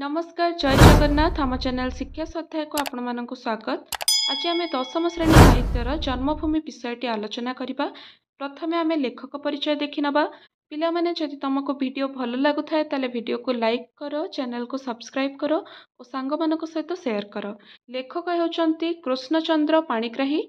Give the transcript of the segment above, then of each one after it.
नमस्कार जय जगन्नाथ आम चैनल शिक्षा स्वाध्याय को आपण मानक स्वागत। आज आम दशम श्रेणी साहित्यर जन्मभूमि विषयटी आलोचना करबा। प्रथमे आम लेखक परिचय देखि नबा। पिला माने जदि तुमको वीडियो भल लागु थाए ताले वीडियो को लाइक करो, चैनल को सब्सक्राइब करो और सांग मानक सहित शेयर करो। लेखक हेउचंती कृष्णचंद्र पाणिग्राही।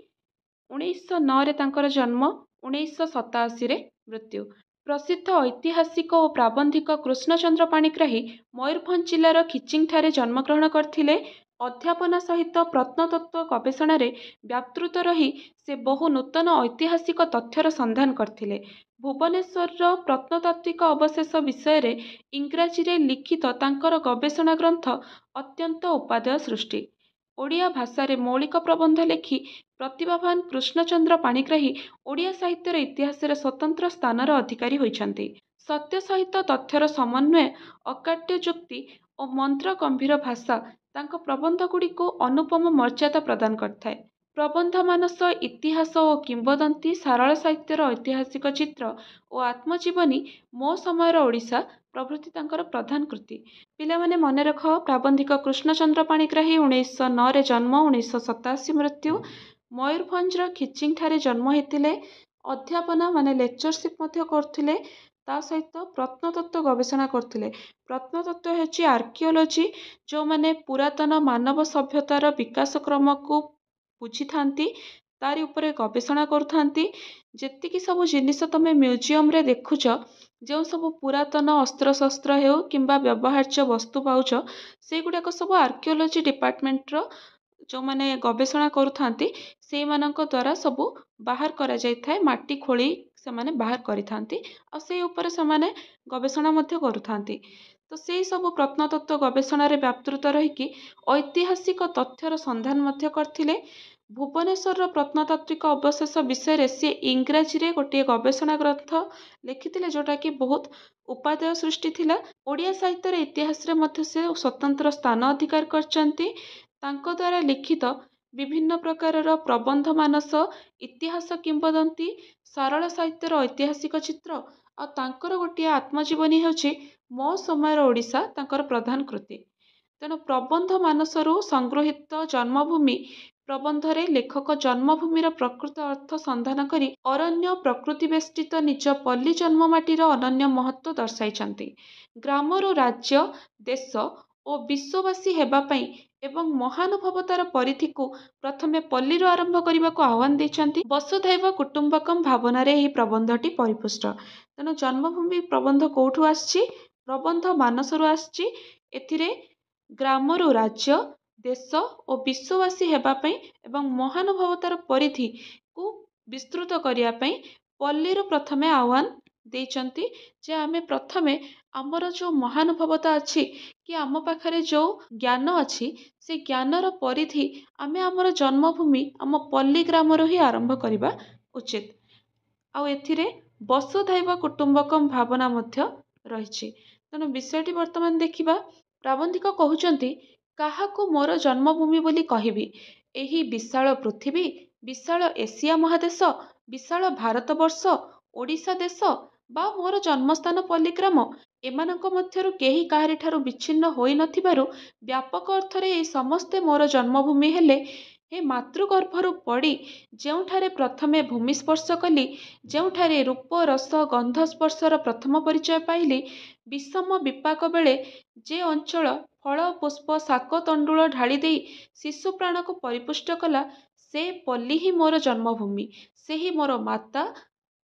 1909 रे तांकर जन्म, 1987 रे मृत्यु। प्रसिद्ध ऐतिहासिक और प्राबंधिक कृष्णचंद्र पाणिग्राही मयूरभंज जिलार खिचिंगठारे जन्मग्रहण करथिले। अध्यापना सहित प्रत्नतत्व गवेषण व्यापृत रही से बहु नूतन ऐतिहासिक तथ्यर संधान करथिले। भुवनेश्वर प्रत्नतात्विक अवशेष विषय रे इंग्राजी रे लिखित तांकर गवेषणा ग्रंथ अत्यंत उपादेय सृष्टि। ओडिया भाषा रे मौलिक प्रबंध लेखि प्रतिभावान कृष्णचंद्र पाणिग्राही ओडिया साहित्यर इतिहास रे स्वतंत्र स्थानर अधिकारी होइछन्ति। सत्य सहित तथ्यर समन्वय, अकाट्य जुक्ति और मंत्र गंभीर भाषा तांको प्रबंध गुड़ी को अनुपम मर्यादा प्रदान करथाए। प्रबंध मानस, इतिहास और किंबदंती, सारल साहित्यर ऐतिहासिक चित्र और आत्मजीवनी, मो समयर ओडिशा प्रभृति तांकर प्रधान कृति। पिला माने मने रख, प्राबंधिक कृष्णचंद्र पाणिग्राही 1909 रे जन्म, 1987 मृत्यु। मयूरभंजर खिचिंगठारे जन्म होइतिले। अध्यापना माने लेक्चरशिप मध्य करथिले। ता सहित प्रत्नतत्व गवेषणा करथिले। प्रत्नतत्व हेछि आर्कियोलॉजी, जो माने पुरातन मानव सभ्यतार विकास क्रम को बुझी थांती, तारी उपरे गवेषणा करुथांती। जेतिकी सब जिनिस तमे म्यूजियम रे देखुछ, जो सब पुरातन अस्त्र शस्त्र हेउ किंबा व्यवहार्य वस्तु पाउछ, से गुडाक सब आर्कियोलॉजी डिपार्टमेंट रो जो माने गवेषणा करुथांती से मानक द्वारा सबू बाहर करा जाय थाए। माटी खोली से माने बाहर करिथांती आ से ऊपर से माने गवेषणा मध्य करुथांती। तो से सब प्रत्नतत्व गवेषणा रे व्यापृत रहिकी ऐतिहासिक तथ्यर संधान मध्य करथिले। भुवनेश्वर प्रत्नतात्विक अवशेष विषय रे से इंग्राजी रे गोटे गवेषणा ग्रंथ लिखिथिले, जोटा कि बहुत उपादेय सृष्टि थिला। ओडिया साहित्य रे इतिहास रे मध्य से स्वतंत्र स्थान अधिकार करचंती। तांको द्वारा लिखित विभिन्न प्रकारर प्रबंध मानस, इतिहास किंबदंती, सारल साहित्यर ऐतिहासिक चित्र आ तांकर गोटे आत्मजीवनी हेउछि मो समयर ओडिशा तांकर प्रधान कृति। तेणु प्रबंध मानसरू संगृहीत जन्मभूमि प्रबंधरे लेखक जन्मभूमिर प्रकृत अर्थ संधान करी अरण्य प्रकृति बेष्टित निज पल्ली जन्ममाटीर अनन्य महत्व दर्शाइछन्ति। ग्रामरू राज्य, देश और विश्ववासी हेबा पई एवं महानुभवतार परिधि को प्रथमे पल्लीरू आरंभ करने को आह्वान देइछन्ति। वसुधैव कुटुंबकम भावना रे एही प्रबंधटी परिपुष्ट। तेणु जन्मभूमि प्रबंध कोठू आछि? प्रबंध मानसरू आछि। एथिरे ग्रामरू राज्य, देश और विश्ववासी हेबा पई एवं महानुभवतार परिधि को विस्तृत करिया पई पल्लीरू प्रथमे आह्वान देइछन्ति जे आमे प्रथमे आमर जो महानुभवता अछि कि आम पाखरे जो ज्ञान अछि से ज्ञानर परिधि आमे आमर जन्मभूमि आम पल्ली ग्रामरू ही आरंभ करिबा उचित। आउ एथिरे वसुधैव कुटुंबकम भावना मध्य रहिछि। तेणु विषयटी वर्तमान देखिबा। प्राबंधिक कहउचंती, काहाकू मोर जन्मभूमि बोली कहिबी? एही विशाल पृथ्वी, विशाल एशिया महादेश, विशाल भारतवर्ष, ओडिशा देश बा मोर जन्मस्थान पल्लीग्राम, एमानक मध्यरु केही काहारी ठारू विच्छिन्न होई नथिबारु व्यापक अर्थरे ए समस्ते मोर जन्मभूमि हेले हे मातृगर्भरू पड़ी जेउठारे प्रथमे भूमि स्पर्श कली, जेउठारे रूप रस गंध स्पर्शर प्रथम परिचय पाइली, विषम विपाक बेले जे अंचल फल पुष्प शाक तंडुल ढाली देई शिशु प्राण को परिपुष्ट कला, से पल्ली ही मोर जन्मभूमि, से ही मोर माता,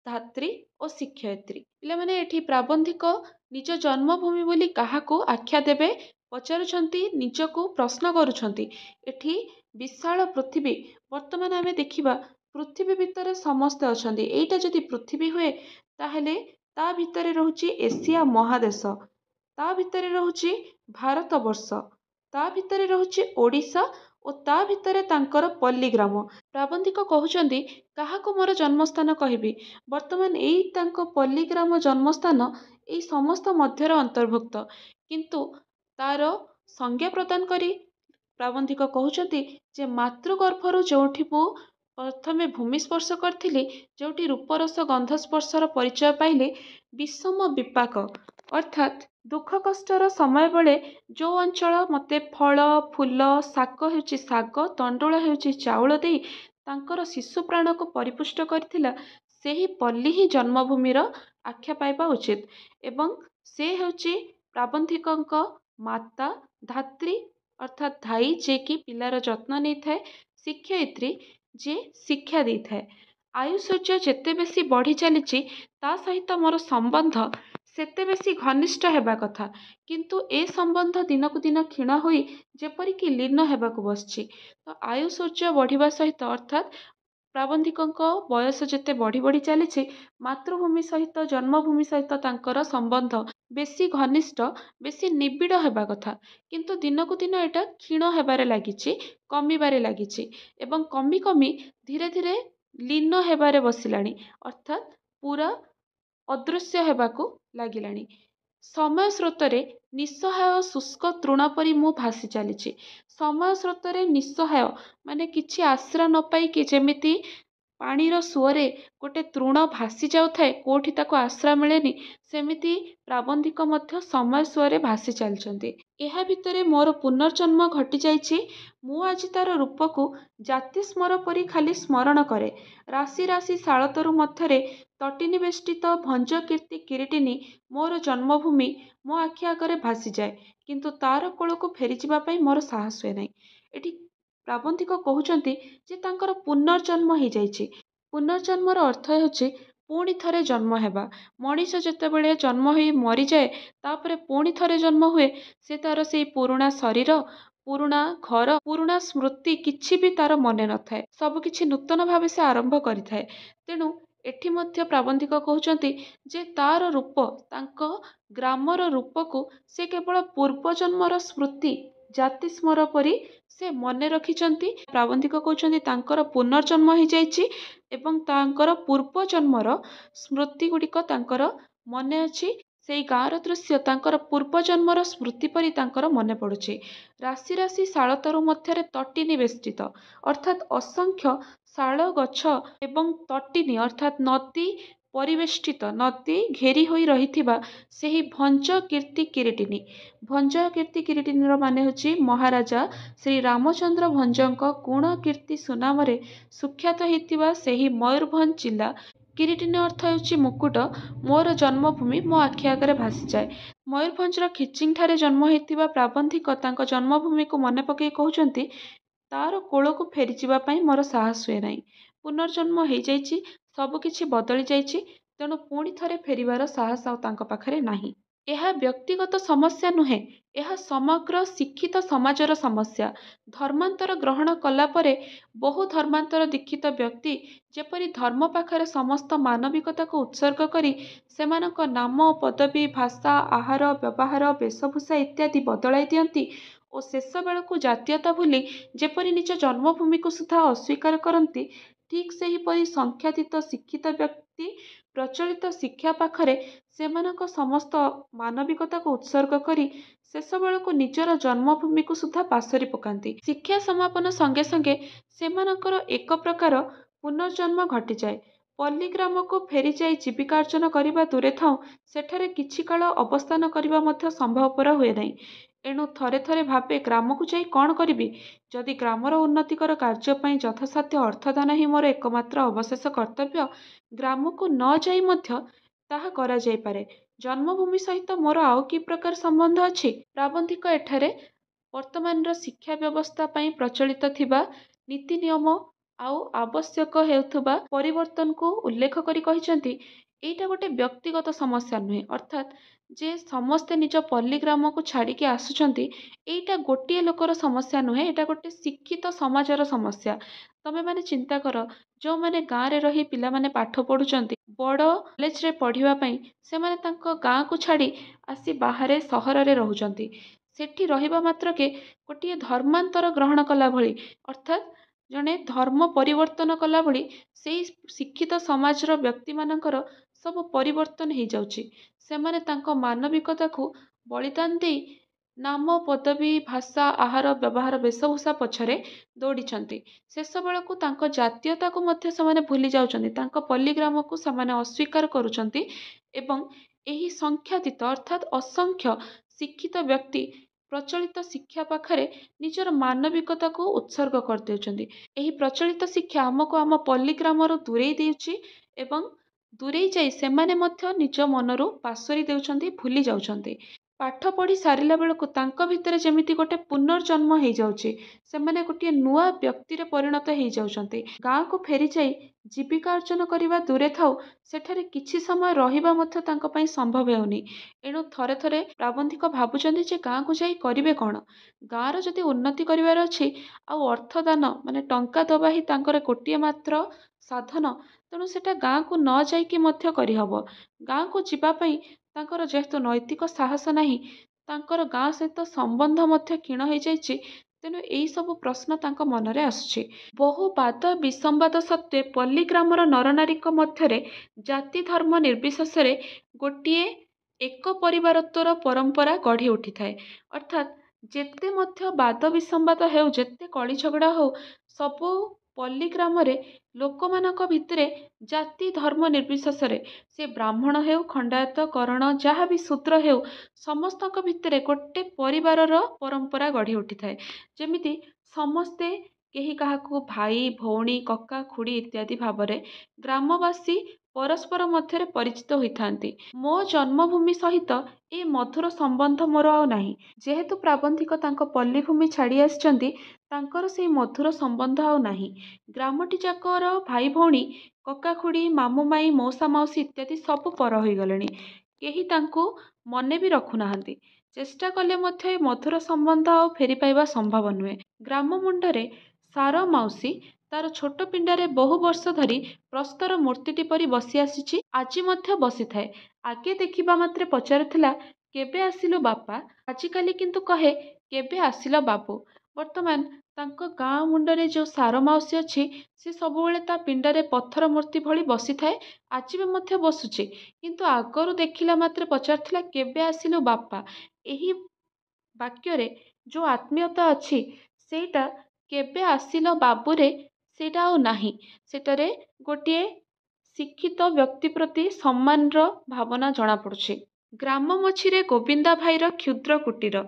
धात्री और शिक्षयित्री। पिला माने एठी प्राबंधिक निज जन्मभूमि बोली काहाकू आख्या देबे पचारुछंती, निजको प्रश्न करुछंती। एठी विशाल पृथ्वी, वर्तमान आमे देखिबा पृथ्वी भितरे समस्त अछंती। एइटा जदि पृथ्वी हुए ताहेले ता भितरे रहुची एशिया महादेश, ता भितरे रहुची भारतवर्ष, ता भितरे रहुची ओडिशा और ता भितरे तांकर पल्लीग्राम। प्राबंधिक कहउचंती, काहाकू मोर जन्मस्थान कहिबी? वर्तमान एई तांको पल्लीग्राम जन्मस्थान एई समस्त मध्यर अंतर्भुक्त, किंतु तार संज्ञा प्रदान करी प्राबंधिक कहउचंती जे मातृगर्भरू जोठी मु प्रथमे भूमि स्पर्श करथिली, जोठी रूपरस गंध स्पर्शर परिचय पाइले, विषम विपाक ଅର୍ଥାତ୍ ଦୁଃଖ କଷ୍ଟର ସମୟ ବେଳେ ଯେଉଁ ଅଞ୍ଚଳ ମୋତେ ଫଳ, ଫୁଲ, ଶାକ ହେଉଛି ଶାଗ, ତଣ୍ଡୁଳ ହେଉଛି ଚାଉଳ ଦେଇ ତାଙ୍କର ଶିଶୁ ପ୍ରାଣକୁ ପରିପୁଷ୍ଟ କରିଥିଲା, ସେହି ପଲ୍ଲୀ ହିଁ ଜନ୍ମଭୂମିର ଆଖ୍ୟା ପାଇବା ଉଚିତ। ଏବଂ ସେ ହେଉଛି ପ୍ରାବନ୍ଧିକଙ୍କ ମାତା, ଧାତ୍ରୀ ଅର୍ଥାତ୍ ଧାଇ ଯିଏକି ପିଲାର ଯତ୍ନ ନେଇଥାଏ, ଶିକ୍ଷୟିତ୍ରୀ ଯିଏ ଶିକ୍ଷା ଦେଇଥାଏ। ଆୟୁସୂର୍ଯ୍ୟ ଯେତେ ବେଶୀ ବଢ଼ି ଚାଲିଛି ତା ସହିତ ମୋର ସମ୍ବନ୍ଧ ସେତେ ବେଶୀ ଘନିଷ୍ଠ ହେବା କଥା, କିନ୍ତୁ ଏ ସମ୍ବନ୍ଧ ଦିନକୁ ଦିନ କ୍ଷୀଣ ହୋଇ ଯେପରିକି ଲୀନ ହେବାକୁ ବସିଛି। ତ ଆୟୁସୂର୍ଯ୍ୟ ବଢ଼ିବା ସହିତ ଅର୍ଥାତ୍ ପ୍ରାବନ୍ଧିକଙ୍କ ବୟସ ଯେତେ ବଢ଼ି ବଢ଼ି ଚାଲିଛି, ମାତୃଭୂମି ସହିତ ଜନ୍ମଭୂମି ସହିତ ତାଙ୍କର ସମ୍ବନ୍ଧ ବେଶୀ ଘନିଷ୍ଠ, ବେଶୀ ନିବିଡ଼ ହେବା କଥା, କିନ୍ତୁ ଦିନକୁ ଦିନ ଏଇଟା କ୍ଷୀଣ ହେବାରେ ଲାଗିଛି, କମିବାରେ ଲାଗିଛି ଏବଂ କମି କମି ଧୀରେ ଧୀରେ ଲୀନ ହେବାରେ ବସିଲାଣି, ଅର୍ଥାତ୍ ପୁରା ଅଦୃଶ୍ୟ ହେବାକୁ ଲାଗିଲାଣି। ସମୟ ସ୍ରୋତରେ ନିଃସହାୟ ଶୁଷ୍କ ତୃଣ ପରି ମୁଁ ଭାସି ଚାଲିଛି। ସମୟ ସ୍ରୋତରେ ନିଃସହାୟ ମାନେ କିଛି ଆଶ୍ରା ନ ପାଇକି ଯେମିତି ପାଣିର ସୁଅରେ ଗୋଟେ ତୃଣ ଭାସି ଯାଉଥାଏ, କୋଉଠି ତାକୁ ଆଶ୍ରା ମିଳେନି, ସେମିତି ପ୍ରାବନ୍ଧିକ ମଧ୍ୟ ସମୟ ସୁଅରେ ଭାସି ଚାଲିଛନ୍ତି। ଏହା ଭିତରେ ମୋର ପୁନର୍ଜନ୍ମ ଘଟିଯାଇଛି। ମୁଁ ଆଜି ତାର ରୂପକୁ ଜାତି ସ୍ମର ପରି ଖାଲି ସ୍ମରଣ କରେ। ରାଶି ରାଶି ଶାଳତରୁ ମଧ୍ୟରେ ତଟିନୀ ବେଷ୍ଟିତ ଭଞ୍ଜ କୀର୍ତ୍ତି କିରୀଟିନୀ ମୋର ଜନ୍ମଭୂମି ମୋ ଆଖି ଆଗରେ ଭାସିଯାଏ, କିନ୍ତୁ ତାର କୋଳକୁ ଫେରିଯିବା ପାଇଁ ମୋର ସାହସ ହୁଏ ନାହିଁ। ଏଠି ପ୍ରାବନ୍ଧିକ କହୁଛନ୍ତି ଯେ ତାଙ୍କର ପୁନର୍ଜନ୍ମ ହେଇଯାଇଛି। ପୁନର୍ଜନ୍ମର ଅର୍ଥ ହେଉଛି ପୁଣି ଥରେ ଜନ୍ମ ହେବା। ମଣିଷ ଯେତେବେଳେ ଜନ୍ମ ହୋଇ ମରିଯାଏ ତାପରେ ପୁଣି ଥରେ ଜନ୍ମ ହୁଏ, ସେ ତାର ସେଇ ପୁରୁଣା ଶରୀର, ପୁରୁଣା ଘର, ପୁରୁଣା ସ୍ମୃତି କିଛି ବି ତାର ମନେ ନଥାଏ। ସବୁକିଛି ନୂତନ ଭାବେ ସେ ଆରମ୍ଭ କରିଥାଏ। ତେଣୁ ଏଠି ମଧ୍ୟ ପ୍ରାବନ୍ଧିକ କହୁଛନ୍ତି ଯେ ତାର ରୂପ, ତାଙ୍କ ଗ୍ରାମର ରୂପକୁ ସେ କେବଳ ପୂର୍ବଜନ୍ମର ସ୍ମୃତି, ଜାତି ସ୍ମର ପରି ସେ ମନେ ରଖିଛନ୍ତି। ପ୍ରାବନ୍ଧିକ କହୁଛନ୍ତି ତାଙ୍କର ପୁନର୍ଜନ୍ମ ହେଇଯାଇଛି ଏବଂ ତାଙ୍କର ପୂର୍ବଜନ୍ମର ସ୍ମୃତି ଗୁଡ଼ିକ ତାଙ୍କର ମନେ ଅଛି। ସେଇ ଗାଁର ଦୃଶ୍ୟ ତାଙ୍କର ପୂର୍ବଜନ୍ମର ସ୍ମୃତି ପରି ତାଙ୍କର ମନେ ପଡ଼ୁଛି। ରାଶି ରାଶି ଶାଳତରୁ ମଧ୍ୟରେ ତଟିନୀ ବେଷ୍ଟିତ, ଅର୍ଥାତ୍ ଅସଂଖ୍ୟ ଶାଳ ଗଛ ଏବଂ ତଟିନୀ ଅର୍ଥାତ୍ ନଦୀ ପରିବେଷ୍ଟିତ, ନଦୀ ଘେରି ହୋଇ ରହିଥିବା ସେହି ଭଞ୍ଜ କୀର୍ତ୍ତି କିରୀଟିନୀ। ଭଞ୍ଜ କୀର୍ତ୍ତି କିରୀଟିନୀର ମାନେ ହେଉଛି ମହାରାଜା ଶ୍ରୀ ରାମଚନ୍ଦ୍ର ଭଞ୍ଜଙ୍କ ଗୁଣ କୀର୍ତ୍ତି ସୁନାମରେ ସୁଖ୍ୟାତ ହେଇଥିବା ସେହି ମୟୂରଭଞ୍ଜ ଜିଲ୍ଲା। କିରୀଟିନୀ ଅର୍ଥ ହେଉଛି ମୁକୁଟ। ମୋର ଜନ୍ମଭୂମି ମୋ ଆଖି ଆଗରେ ଭାସିଯାଏ। ମୟୂରଭଞ୍ଜର ଖିଚିଂଠାରେ ଜନ୍ମ ହେଇଥିବା ପ୍ରାବନ୍ଧିକ ତାଙ୍କ ଜନ୍ମଭୂମିକୁ ମନେ ପକାଇ କହୁଛନ୍ତି ତାର କୋଳକୁ ଫେରିଯିବା ପାଇଁ ମୋର ସାହସ ହୁଏ ନାହିଁ। ପୁନର୍ଜନ୍ମ ହେଇଯାଇଛି, ସବୁକିଛି ବଦଳି ଯାଇଛି, ତେଣୁ ପୁଣି ଥରେ ଫେରିବାର ସାହସ ଆଉ ତାଙ୍କ ପାଖରେ ନାହିଁ। ଏହା ବ୍ୟକ୍ତିଗତ ସମସ୍ୟା ନୁହେଁ, ଏହା ସମଗ୍ର ଶିକ୍ଷିତ ସମାଜର ସମସ୍ୟା। ଧର୍ମାନ୍ତର ଗ୍ରହଣ କଲା ପରେ ବହୁ ଧର୍ମାନ୍ତର ଦୀକ୍ଷିତ ବ୍ୟକ୍ତି ଯେପରି ଧର୍ମ ପାଖରେ ସମସ୍ତ ମାନବିକତାକୁ ଉତ୍ସର୍ଗ କରି ସେମାନଙ୍କ ନାମ, ପଦବୀ, ଭାଷା, ଆହାର, ବ୍ୟବହାର, ବେଶଭୂଷା ଇତ୍ୟାଦି ବଦଳାଇ ଦିଅନ୍ତି ଓ ଶେଷ ବେଳକୁ ଜାତୀୟତା ଭୁଲି ଯେପରି ନିଜ ଜନ୍ମଭୂମିକୁ ସୁଦ୍ଧା ଅସ୍ୱୀକାର କରନ୍ତି, ଠିକ୍ ସେହିପରି ସଂଖ୍ୟାତୀତ ଶିକ୍ଷିତ ବ୍ୟକ୍ତି ପ୍ରଚଳିତ ଶିକ୍ଷା ପାଖରେ ସେମାନଙ୍କ ସମସ୍ତ ମାନବିକତାକୁ ଉତ୍ସର୍ଗ କରି ଶେଷ ବେଳକୁ ନିଜର ଜନ୍ମଭୂମିକୁ ସୁଦ୍ଧା ପାସୋରି ପକାନ୍ତି। ଶିକ୍ଷା ସମାପନ ସଙ୍ଗେ ସଙ୍ଗେ ସେମାନଙ୍କର ଏକ ପ୍ରକାର ପୁନର୍ଜନ୍ମ ଘଟିଯାଏ। ପଲ୍ଲୀ ଗ୍ରାମକୁ ଫେରିଯାଇ ଜୀବିକା ଅର୍ଜନ କରିବା ଦୂରେ ଥାଉ, ସେଠାରେ କିଛି କାଳ ଅବସ୍ଥାନ କରିବା ମଧ୍ୟ ସମ୍ଭବପର ହୁଏ ନାହିଁ। ଏଣୁ ଥରେ ଥରେ ଭାବେ ଗ୍ରାମକୁ ଯାଇ କ'ଣ କରିବି? ଯଦି ଗ୍ରାମର ଉନ୍ନତିକର କାର୍ଯ୍ୟ ପାଇଁ ଯଥାସାଧ୍ୟ ଅର୍ଥଦାନ ହିଁ ମୋର ଏକମାତ୍ର ଅବଶେଷ କର୍ତ୍ତବ୍ୟ, ଗ୍ରାମକୁ ନ ଯାଇ ମଧ୍ୟ ତାହା କରାଯାଇପାରେ। ଜନ୍ମଭୂମି ସହିତ ମୋର ଆଉ କି ପ୍ରକାର ସମ୍ବନ୍ଧ ଅଛି? ପ୍ରାବନ୍ଧିକ ଏଠାରେ ବର୍ତ୍ତମାନର ଶିକ୍ଷା ବ୍ୟବସ୍ଥା ପାଇଁ ପ୍ରଚଳିତ ଥିବା ନୀତି ନିୟମ ଆଉ ଆବଶ୍ୟକ ହେଉଥିବା ପରିବର୍ତ୍ତନକୁ ଉଲ୍ଲେଖ କରି କହିଛନ୍ତି ଏଇଟା ଗୋଟେ ବ୍ୟକ୍ତିଗତ ସମସ୍ୟା ନୁହେଁ, ଅର୍ଥାତ୍ ଯେ ସମସ୍ତେ ନିଜ ପଲ୍ଲୀ ଗ୍ରାମକୁ ଛାଡ଼ିକି ଆସୁଛନ୍ତି, ଏଇଟା ଗୋଟିଏ ଲୋକର ସମସ୍ୟା ନୁହେଁ, ଏଇଟା ଗୋଟେ ଶିକ୍ଷିତ ସମାଜର ସମସ୍ୟା। ତମେମାନେ ଚିନ୍ତା କର, ଯେଉଁମାନେ ଗାଁରେ ରହି ପିଲାମାନେ ପାଠ ପଢ଼ୁଛନ୍ତି, ବଡ଼ କଲେଜରେ ପଢ଼ିବା ପାଇଁ ସେମାନେ ତାଙ୍କ ଗାଁକୁ ଛାଡ଼ି ଆସି ବାହାରେ ସହରରେ ରହୁଛନ୍ତି। ସେଠି ରହିବା ମାତ୍ରକେ ଗୋଟିଏ ଧର୍ମାନ୍ତର ଗ୍ରହଣ କଲା ଭଳି, ଅର୍ଥାତ୍ ଜଣେ ଧର୍ମ ପରିବର୍ତ୍ତନ କଲା ଭଳି ସେଇ ଶିକ୍ଷିତ ସମାଜର ବ୍ୟକ୍ତିମାନଙ୍କର ସବୁ ପରିବର୍ତ୍ତନ ହେଇଯାଉଛି। ସେମାନେ ତାଙ୍କ ମାନବିକତାକୁ ବଳିଦାନ ଦେଇ ନାମ, ପଦବୀ, ଭାଷା, ଆହାର, ବ୍ୟବହାର, ବେଶଭୂଷା ପଛରେ ଦୌଡ଼ିଛନ୍ତି। ଶେଷ ବେଳକୁ ତାଙ୍କ ଜାତୀୟତାକୁ ମଧ୍ୟ ସେମାନେ ଭୁଲି ଯାଉଛନ୍ତି। ତାଙ୍କ ପଲ୍ଲୀ ଗ୍ରାମକୁ ସେମାନେ ଅସ୍ୱୀକାର କରୁଛନ୍ତି ଏବଂ ଏହି ସଂଖ୍ୟାତୀତ ଅର୍ଥାତ୍ ଅସଂଖ୍ୟ ଶିକ୍ଷିତ ବ୍ୟକ୍ତି ପ୍ରଚଳିତ ଶିକ୍ଷା ପାଖରେ ନିଜର ମାନବିକତାକୁ ଉତ୍ସର୍ଗ କରିଦେଉଛନ୍ତି। ଏହି ପ୍ରଚଳିତ ଶିକ୍ଷା ଆମକୁ ଆମ ପଲ୍ଲୀ ଗ୍ରାମରୁ ଦୂରେଇ ଦେଉଛି ଏବଂ ଦୂରେଇ ଯାଇ ସେମାନେ ମଧ୍ୟ ନିଜ ମନରୁ ପାସୋରି ଦେଉଛନ୍ତି, ଭୁଲି ଯାଉଛନ୍ତି। ପାଠ ପଢ଼ି ସାରିଲା ବେଳକୁ ତାଙ୍କ ଭିତରେ ଯେମିତି ଗୋଟେ ପୁନର୍ଜନ୍ମ ହେଇଯାଉଛି। ସେମାନେ ଗୋଟିଏ ନୂଆ ବ୍ୟକ୍ତିରେ ପରିଣତ ହେଇଯାଉଛନ୍ତି। ଗାଁକୁ ଫେରିଯାଇ ଜୀବିକା ଅର୍ଜନ କରିବା ଦୂରେ ଥାଉ, ସେଠାରେ କିଛି ସମୟ ରହିବା ମଧ୍ୟ ତାଙ୍କ ପାଇଁ ସମ୍ଭବ ହେଉନି। ଏଣୁ ଥରେ ଥରେ ପ୍ରାବନ୍ଧିକ ଭାବୁଛନ୍ତି ଯେ ଗାଁକୁ ଯାଇ କରିବେ କ'ଣ? ଗାଁର ଯଦି ଉନ୍ନତି କରିବାର ଅଛି, ଆଉ ଅର୍ଥଦାନ ମାନେ ଟଙ୍କା ଦେବା ହିଁ ତାଙ୍କର ଗୋଟିଏ ମାତ୍ର ସାଧନ, ତେଣୁ ସେଟା ଗାଁକୁ ନ ଯାଇକି ମଧ୍ୟ କରିହବ। ଗାଁକୁ ଯିବା ପାଇଁ ତାଙ୍କର ଯେହେତୁ ନୈତିକ ସାହସ ନାହିଁ, ତାଙ୍କର ଗାଁ ସହିତ ସମ୍ବନ୍ଧ ମଧ୍ୟ କ୍ଷୀଣ ହେଇଯାଇଛି, ତେଣୁ ଏଇ ସବୁ ପ୍ରଶ୍ନ ତାଙ୍କ ମନରେ ଆସୁଛି। ବହୁ ବାଦ ବିସମ୍ବାଦ ସତ୍ତ୍ୱେ ପଲ୍ଲୀ ଗ୍ରାମର ନରନାରୀଙ୍କ ମଧ୍ୟରେ ଜାତି ଧର୍ମ ନିର୍ବିଶେଷରେ ଗୋଟିଏ ଏକ ପରିବାରତ୍ୱର ପରମ୍ପରା ଗଢ଼ି ଉଠିଥାଏ। ଅର୍ଥାତ୍ ଯେତେ ମଧ୍ୟ ବାଦ ବିସମ୍ବାଦ ହେଉ, ଯେତେ କଳି ଝଗଡ଼ା ହଉ, ସବୁ ପଲ୍ଲୀ ଗ୍ରାମରେ ଲୋକମାନଙ୍କ ଭିତରେ ଜାତି ଧର୍ମ ନିର୍ବିଶେଷରେ ସେ ବ୍ରାହ୍ମଣ ହେଉ, ଖଣ୍ଡାୟତ, କରଣ, ଯାହା ବି ଶୂଦ୍ର ହେଉ, ସମସ୍ତଙ୍କ ଭିତରେ ଗୋଟେ ପରିବାରର ପରମ୍ପରା ଗଢ଼ି ଉଠିଥାଏ। ଯେମିତି ସମସ୍ତେ କେହି କାହାକୁ ଭାଇ, ଭଉଣୀ, କକା, ଖୁଡ଼ୀ ଇତ୍ୟାଦି ଭାବରେ ଗ୍ରାମବାସୀ ପରସ୍ପର ମଧ୍ୟରେ ପରିଚିତ ହୋଇଥାନ୍ତି। ମୋ ଜନ୍ମଭୂମି ସହିତ ଏ ମଧୁର ସମ୍ବନ୍ଧ ମୋର ଆଉ ନାହିଁ। ଯେହେତୁ ପ୍ରାବନ୍ଧିକ ତାଙ୍କ ପଲ୍ଲୀଭୂମି ଛାଡ଼ି ଆସିଛନ୍ତି, ତାଙ୍କର ସେଇ ମଧୁର ସମ୍ବନ୍ଧ ଆଉ ନାହିଁ। ଗ୍ରାମଟି ଯାକର ଭାଇ ଭଉଣୀ, କକା ଖୁଡ଼ୀ, ମାମୁଁ ମାଇଁ, ମଉସା ମାଉସୀ ଇତ୍ୟାଦି ସବୁ ପର ହୋଇଗଲେଣି। କେହି ତାଙ୍କୁ ମନେ ବି ରଖୁନାହାନ୍ତି। ଚେଷ୍ଟା କଲେ ମଧ୍ୟ ଏ ମଧୁର ସମ୍ବନ୍ଧ ଆଉ ଫେରି ପାଇବା ସମ୍ଭବ ନୁହେଁ। ଗ୍ରାମ ମୁଣ୍ଡରେ ସାର ମାଉସୀ ତାର ଛୋଟ ପିଣ୍ଡାରେ ବହୁ ବର୍ଷ ଧରି ପ୍ରସ୍ତର ମୂର୍ତ୍ତିଟି ପରି ବସି ଆସିଛି, ଆଜି ମଧ୍ୟ ବସିଥାଏ। ଆଗେ ଦେଖିବା ମାତ୍ରେ ପଚାରୁଥିଲା, କେବେ ଆସିଲୁ ବାପା? ଆଜିକାଲି କିନ୍ତୁ କହେ, କେବେ ଆସିଲ ବାବୁ? ବର୍ତ୍ତମାନ ତାଙ୍କ ଗାଁ ମୁଣ୍ଡରେ ଯେଉଁ ସାର ମାଉସୀ ଅଛି, ସେ ସବୁବେଳେ ତା ପିଣ୍ଡାରେ ପଥର ମୂର୍ତ୍ତି ଭଳି ବସିଥାଏ, ଆଜି ବି ମଧ୍ୟ ବସୁଛି। କିନ୍ତୁ ଆଗରୁ ଦେଖିଲା ମାତ୍ରେ ପଚାରୁଥିଲା, କେବେ ଆସିଲୁ ବାପା? ଏହି ବାକ୍ୟରେ ଯେଉଁ ଆତ୍ମୀୟତା ଅଛି, ସେଇଟା କେବେ ଆସିଲ ବାବୁରେ ସେଇଟା ଆଉ ନାହିଁ। ସେଠାରେ ଗୋଟିଏ ଶିକ୍ଷିତ ବ୍ୟକ୍ତି ପ୍ରତି ସମ୍ମାନର ଭାବନା ଜଣାପଡ଼ୁଛି। ଗ୍ରାମ ମଝିରେ ଗୋବିନ୍ଦା ଭାଇର କ୍ଷୁଦ୍ର କୁଟୀର।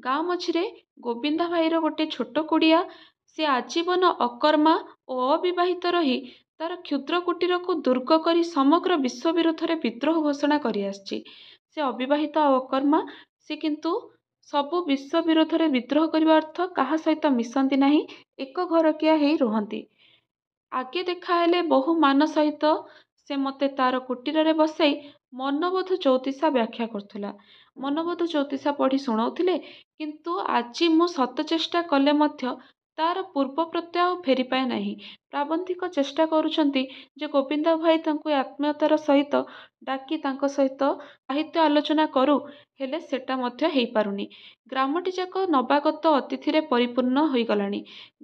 ଗାଁ ମଝିରେ ଗୋବିନ୍ଦା ଭାଇର ଗୋଟେ ଛୋଟ କୁଡ଼ିଆ। ସେ ଆଜୀବନ ଅକର୍ମା ଓ ଅବିବାହିତ ରହି ତାର କ୍ଷୁଦ୍ର କୁଟୀରକୁ ଦୁର୍ଗ କରି ସମଗ୍ର ବିଶ୍ୱ ବିରୁଦ୍ଧରେ ବିଦ୍ରୋହ ଘୋଷଣା କରି ଆସିଛି। ସେ ଅବିବାହିତ ଆଉ ଅକର୍ମା, ସେ କିନ୍ତୁ ସବୁ ବିଶ୍ୱ ବିରୋଧରେ ବିଦ୍ରୋହ କରିବା ଅର୍ଥ କାହା ସହିତ ମିଶନ୍ତି ନାହିଁ, ଏକ ଘରକିଆ ହେଇ ରୁହନ୍ତି। ଆଗେ ଦେଖାହେଲେ ବହୁ ମାନ ସହିତ ସେ ମୋତେ ତାର କୁଟୀରରେ ବସାଇ ମନବୋଧ ଜ୍ୟୋତିଷା ବ୍ୟାଖ୍ୟା କରୁଥିଲା। ମନବୋଧ ଜ୍ୟୋତିଷା ପଢ଼ି ଶୁଣାଉଥିଲେ, କିନ୍ତୁ ଆଜି ମୁଁ ଶତ ଚେଷ୍ଟା କଲେ ମଧ୍ୟ ତାର ପୂର୍ବ ପ୍ରତ୍ୟୟ ଆଉ ଫେରିପାଏ ନାହିଁ। ପ୍ରାବନ୍ଧିକ ଚେଷ୍ଟା କରୁଛନ୍ତି ଯେ ଗୋବିନ୍ଦ ଭାଇ ତାଙ୍କୁ ଆତ୍ମୀୟତାର ସହିତ ଡାକି ତାଙ୍କ ସହିତ ସାହିତ୍ୟ ଆଲୋଚନା କରୁ, ହେଲେ ସେଟା ମଧ୍ୟ ହେଇପାରୁନି। ଗ୍ରାମଟି ଯାକ ନବାଗତ ଅତିଥିରେ ପରିପୂର୍ଣ୍ଣ ହୋଇଗଲାଣି।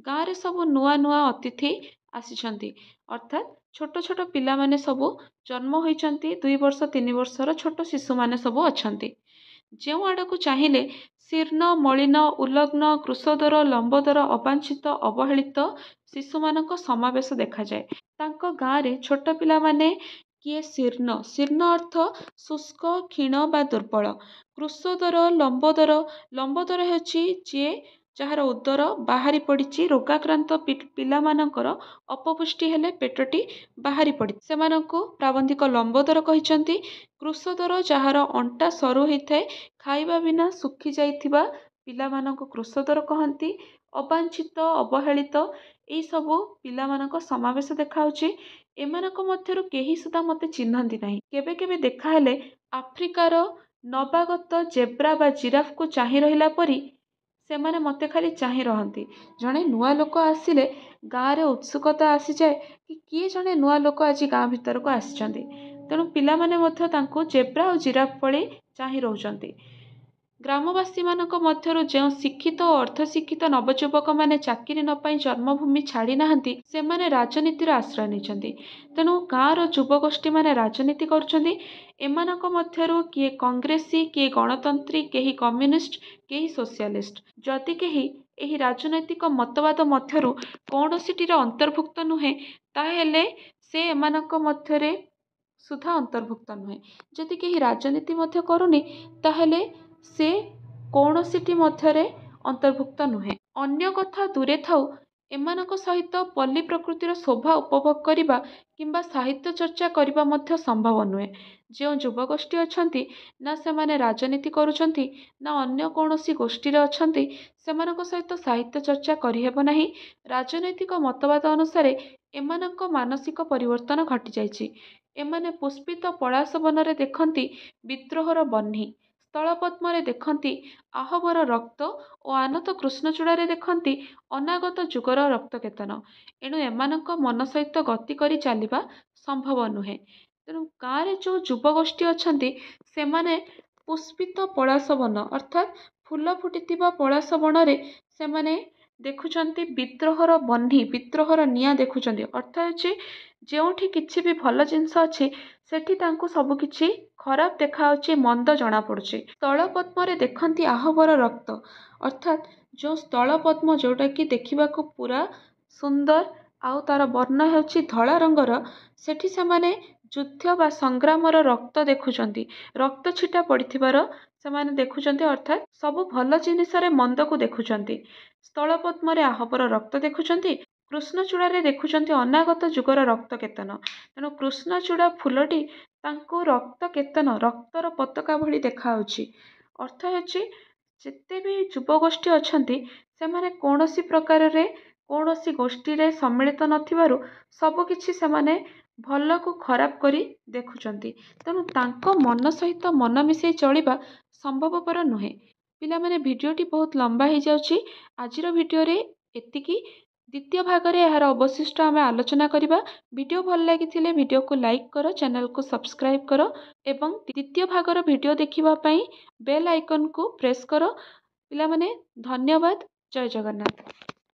ଗାଁରେ ସବୁ ନୂଆ ନୂଆ ଅତିଥି ଆସିଛନ୍ତି, ଅର୍ଥାତ୍ ଛୋଟ ଛୋଟ ପିଲାମାନେ ସବୁ ଜନ୍ମ ହୋଇଛନ୍ତି, 2 ବର୍ଷ 3 ବର୍ଷର ଛୋଟ ଶିଶୁମାନେ ସବୁ ଅଛନ୍ତି। ଯେଉଁ ଆଡ଼କୁ ଚାହିଁଲେ ଶୀର୍ଣ୍ଣ, ମଳିନ, ଉଲଗ୍ନ, କୃଶୋଦର, ଲମ୍ବୋଦର, ଅବାଞ୍ଛିତ, ଅବହେଳିତ ଶିଶୁମାନଙ୍କ ସମାବେଶ ଦେଖାଯାଏ। ତାଙ୍କ ଗାଁରେ ଛୋଟ ପିଲାମାନେ କିଏ ଶୀର୍ଣ୍ଣ, ଶୀର୍ଣ୍ଣ ଅର୍ଥ ଶୁଷ୍କ, କ୍ଷୀଣ ବା ଦୁର୍ବଳ। କୃଶୋଦର, ଲମ୍ବୋଦର, ଲମ୍ବୋଦର ହେଉଛି ଯିଏ ଯାହାର ଉଦର ବାହାରି ପଡ଼ିଛି, ରୋଗାକ୍ରାନ୍ତ ପିଲାମାନଙ୍କର ଅପପୁଷ୍ଟି ହେଲେ ପେଟଟି ବାହାରି ପଡ଼ିଛି, ସେମାନଙ୍କୁ ପ୍ରାବନ୍ଧିକ ଲମ୍ବୋଦର କହିଛନ୍ତି। କୃଶୋଦର ଯାହାର ଅଣ୍ଟା ସରୁ ହେଇଥାଏ, ଖାଇବା ବିନା ଶୁଖି ଯାଇଥିବା ପିଲାମାନଙ୍କୁ କୃଶୋଦର କହନ୍ତି। ଅବାଞ୍ଛିତ, ଅବହେଳିତ ଏଇସବୁ ପିଲାମାନଙ୍କ ସମାବେଶ ଦେଖାଉଛି। ଏମାନଙ୍କ ମଧ୍ୟରୁ କେହି ସୁଦ୍ଧା ମୋତେ ଚିହ୍ନନ୍ତି ନାହିଁ। କେବେ କେବେ ଦେଖାହେଲେ ଆଫ୍ରିକାର ନବାଗତ ଜେବ୍ରା ବା ଜିରାଫକୁ ଚାହିଁ ରହିଲା ପରି ସେମାନେ ମୋତେ ଖାଲି ଚାହିଁ ରହନ୍ତି। ଜଣେ ନୂଆ ଲୋକ ଆସିଲେ ଗାଁରେ ଉତ୍ସୁକତା ଆସିଯାଏ କି କିଏ ଜଣେ ନୂଆ ଲୋକ ଆଜି ଗାଁ ଭିତରକୁ ଆସିଛନ୍ତି। ତେଣୁ ପିଲାମାନେ ମଧ୍ୟ ତାଙ୍କୁ ଜେବ୍ରା ଆଉ ଜିରାଫ ଭଳି ଚାହିଁ ରହୁଛନ୍ତି। ଗ୍ରାମବାସୀମାନଙ୍କ ମଧ୍ୟରୁ ଯେଉଁ ଶିକ୍ଷିତ ଓ ଅର୍ଦ୍ଧଶିକ୍ଷିତ ନବଯୁବକମାନେ ଚାକିରି ନ ପାଇ ଜନ୍ମଭୂମି ଛାଡ଼ି ନାହାନ୍ତି, ସେମାନେ ରାଜନୀତିର ଆଶ୍ରୟ ନେଇଛନ୍ତି। ତେଣୁ ଗାଁର ଯୁବଗୋଷ୍ଠୀମାନେ ରାଜନୀତି କରୁଛନ୍ତି। ଏମାନଙ୍କ ମଧ୍ୟରୁ କିଏ କଂଗ୍ରେସୀ, କିଏ ଗଣତନ୍ତ୍ରୀ, କେହି କମ୍ୟୁନିଷ୍ଟ, କେହି ସୋସିଆଲିଷ୍ଟ। ଯଦି କେହି ଏହି ରାଜନୈତିକ ମତବାଦ ମଧ୍ୟରୁ କୌଣସିଟିର ଅନ୍ତର୍ଭୁକ୍ତ ନୁହେଁ, ତାହେଲେ ସେ ଏମାନଙ୍କ ମଧ୍ୟରେ ସୁଦ୍ଧା ଅନ୍ତର୍ଭୁକ୍ତ ନୁହେଁ। ଯଦି କେହି ରାଜନୀତି ମଧ୍ୟ କରୁନି ତାହେଲେ ସେ କୌଣସିଟି ମଧ୍ୟରେ ଅନ୍ତର୍ଭୁକ୍ତ ନୁହେଁ। ଅନ୍ୟ କଥା ଦୂରେ ଥାଉ, ଏମାନଙ୍କ ସହିତ ପଲ୍ଲୀ ପ୍ରକୃତିର ଶୋଭା ଉପଭୋଗ କରିବା କିମ୍ବା ସାହିତ୍ୟ ଚର୍ଚ୍ଚା କରିବା ମଧ୍ୟ ସମ୍ଭବ ନୁହେଁ। ଯେଉଁ ଯୁବଗୋଷ୍ଠୀ ଅଛନ୍ତି, ନା ସେମାନେ ରାଜନୀତି କରୁଛନ୍ତି ନା ଅନ୍ୟ କୌଣସି ଗୋଷ୍ଠୀରେ ଅଛନ୍ତି, ସେମାନଙ୍କ ସହିତ ସାହିତ୍ୟ ଚର୍ଚ୍ଚା କରିହେବ ନାହିଁ। ରାଜନୈତିକ ମତବାଦ ଅନୁସାରେ ଏମାନଙ୍କ ମାନସିକ ପରିବର୍ତ୍ତନ ଘଟିଯାଇଛି। ଏମାନେ ପୁଷ୍ପିତ ପଳାଶ ବନରେ ଦେଖନ୍ତି ବିଦ୍ରୋହର ବହ୍ନି, ସ୍ଥଳପଦ୍ମରେ ଦେଖନ୍ତି ଆହବର ରକ୍ତ ଓ ଆନତ କୃଷ୍ଣଚୂଡ଼ାରେ ଦେଖନ୍ତି ଅନାଗତ ଯୁଗର ରକ୍ତକେତନ। ଏଣୁ ଏମାନଙ୍କ ମନ ସହିତ ଗତି କରି ଚାଲିବା ସମ୍ଭବ ନୁହେଁ। ତେଣୁ ଗାଁରେ ଯେଉଁ ଯୁବଗୋଷ୍ଠୀ ଅଛନ୍ତି ସେମାନେ ପୁଷ୍ପିତ ପଳାଶ ବନ ଅର୍ଥାତ୍ ଫୁଲ ଫୁଟିଥିବା ପଳାଶ ବଣରେ ସେମାନେ ଦେଖୁଛନ୍ତି ବିଦ୍ରୋହର ବହ୍ନି, ବିଦ୍ରୋହର ନିଆଁ ଦେଖୁଛନ୍ତି। ଅର୍ଥ ହେଉଛି ଯେଉଁଠି କିଛି ବି ଭଲ ଜିନିଷ ଅଛି ସେଠି ତାଙ୍କୁ ସବୁ କିଛି ଖରାପ ଦେଖାଯାଉଛି, ମନ୍ଦ ଜଣାପଡ଼ୁଛି। ସ୍ଥଳପଦ୍ମରେ ଦେଖନ୍ତି ଆହବର ରକ୍ତ ଅର୍ଥାତ୍ ଯେଉଁ ସ୍ଥଳପଦ୍ମ ଯେଉଁଟାକି ଦେଖିବାକୁ ପୁରା ସୁନ୍ଦର ଆଉ ତାର ବର୍ଣ୍ଣ ହେଉଛି ଧଳା ରଙ୍ଗର, ସେଠି ସେମାନେ ଯୁଦ୍ଧ ବା ସଂଗ୍ରାମର ରକ୍ତ ଦେଖୁଛନ୍ତି, ରକ୍ତ ଛିଟା ପଡ଼ିଥିବାର ସେମାନେ ଦେଖୁଛନ୍ତି। ଅର୍ଥାତ୍ ସବୁ ଭଲ ଜିନିଷରେ ମନ୍ଦକୁ ଦେଖୁଛନ୍ତି। ସ୍ଥଳପଦ୍ମରେ ଆହବର ରକ୍ତ ଦେଖୁଛନ୍ତି, କୃଷ୍ଣଚୂଡ଼ାରେ ଦେଖୁଛନ୍ତି ଅନାଗତ ଯୁଗର ରକ୍ତ କେତନ। ତେଣୁ କୃଷ୍ଣଚୂଡ଼ା ଫୁଲଟି ତାଙ୍କୁ ରକ୍ତ କେତନ, ରକ୍ତର ପତାକା ଭଳି ଦେଖାଯାଉଛି। ଅର୍ଥ ହେଉଛି ଯେତେ ବି ଯୁବଗୋଷ୍ଠୀ ଅଛନ୍ତି ସେମାନେ କୌଣସି ପ୍ରକାରରେ କୌଣସି ଗୋଷ୍ଠୀରେ ସମ୍ମିଳିତ ନଥିବାରୁ ସବୁକିଛି ସେମାନେ ଭଲକୁ ଖରାପ କରି ଦେଖୁଛନ୍ତି। ତେଣୁ ତାଙ୍କ ମନ ସହିତ ମନ ମିଶାଇ ଚଳିବା ସମ୍ଭବପର ନୁହେଁ। ପିଲାମାନେ, ଭିଡ଼ିଓଟି ବହୁତ ଲମ୍ବା ହେଇଯାଉଛି। ଆଜିର ଭିଡ଼ିଓରେ ଏତିକି। ଦ୍ୱିତୀୟ ଭାଗରେ ଏହାର ଅବଶିଷ୍ଟ ଆମେ ଆଲୋଚନା କରିବା। ଭିଡ଼ିଓ ଭଲ ଲାଗିଥିଲେ ଭିଡ଼ିଓକୁ ଲାଇକ୍ କର, ଚ୍ୟାନେଲକୁ ସବସ୍କ୍ରାଇବ୍ କର ଏବଂ ଦ୍ୱିତୀୟ ଭାଗର ଭିଡ଼ିଓ ଦେଖିବା ପାଇଁ ବେଲ୍ ଆଇକନ୍କୁ ପ୍ରେସ୍ କର। ପିଲାମାନେ ଧନ୍ୟବାଦ। ଜୟ ଜଗନ୍ନାଥ।